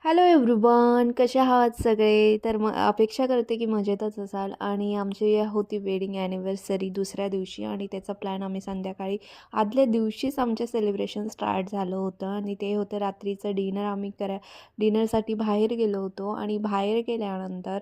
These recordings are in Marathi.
हॅलो एव्हरीवन, कसे आहात सगळे? तर अपेक्षा करते की मजेतच असाल. आणि आमची होती वेडिंग ॲनिव्हर्सरी दुसऱ्या दिवशी आणि त्याचा प्लॅन आम्ही संध्याकाळी आदल्या दिवशीच आमचं सेलिब्रेशन स्टार्ट झालं होतं आणि ते होतं रात्रीचं डिनर. आम्ही डिनरसाठी बाहेर गेलो होतो आणि बाहेर गेल्यानंतर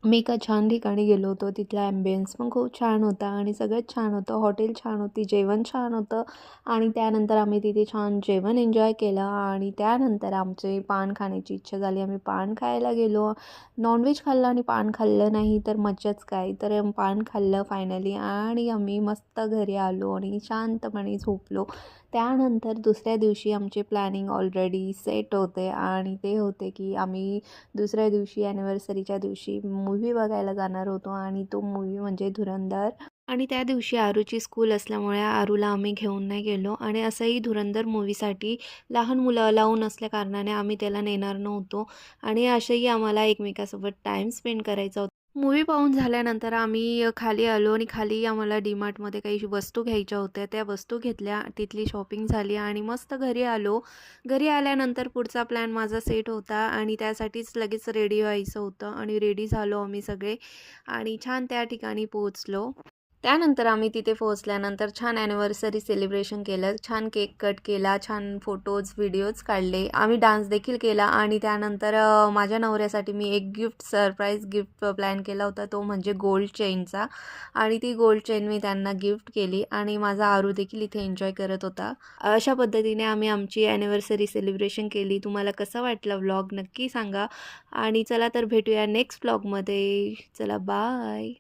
मी एका छान ठिकाणी गेलो होतो. तिथला ॲम्बियन्स पण खूप छान होता आणि सगळंच छान होतं. हॉटेल छान होती, जेवण छान होतं आणि त्यानंतर आम्ही तिथे छान जेवण एन्जॉय केलं आणि त्यानंतर आमचे पान खाण्याची इच्छा झाली. आम्ही पान खायला गेलो. नॉनव्हेज खाल्लं आणि पान खाल्लं नाही तर मज्जाच काय. तर पान खाल्लं फायनली आणि आम्ही मस्त घरी आलो आणि शांतपणे झोपलो. त्यानंतर दुसऱ्या दिवशी आमचे प्लॅनिंग ऑलरेडी सेट होते आणि ते होते की आम्ही दुसऱ्या दिवशी ॲनिव्हर्सरीच्या दिवशी मूव्ही बघायला जाणार होतो आणि तो मूव्ही म्हणजे धुरंधर. आणि त्या दिवशी आरूची स्कूल असल्यामुळे आरूला आम्ही घेऊन नाही गेलो आणि असंही धुरंधर मूव्हीसाठी लहान मुलं अलाऊ नसल्याकारणाने आम्ही त्याला नेणार नव्हतो आणि असेही आम्हाला एकमेकांसोबत टाईम स्पेंड करायचा होता. मूव्ही पाहून झाल्यानंतर आम्ही खाली आलो आणि खाली आम्हाला डीमार्टमध्ये काही वस्तू घ्यायच्या होत्या. त्या वस्तू घेतल्या, तिथली शॉपिंग झाली आणि मस्त घरी आलो. घरी आल्यानंतर पुढचा प्लॅन माझा सेट होता आणि त्यासाठीच लगेच रेडी व्हायचं होतं आणि रेडी झालो आम्ही सगळे आणि छान त्या ठिकाणी पोहोचलो. त्यानंतर आम्ही तिथे पोहोचल्यानंतर छान ॲनिव्हर्सरी सेलिब्रेशन केलं. छान केक कट केला, छान फोटोज, व्हिडिओज काढले. आम्ही डान्स देखील केला आणि त्यानंतर माझ्या नवऱ्यासाठी मी एक सरप्राईज गिफ्ट प्लॅन केला होता, तो म्हणजे गोल्ड चेनचा. आणि ती गोल्ड चेन मी त्यांना गिफ्ट केली आणि माझा आरू देखील इथे एन्जॉय करत होता. अशा पद्धतीने आम्ही आमची ॲनिव्हर्सरी सेलिब्रेशन केली. तुम्हाला कसा वाटला व्लॉग नक्की सांगा आणि चला तर भेटूया नेक्स्ट व्लॉगमध्ये. चला बाय.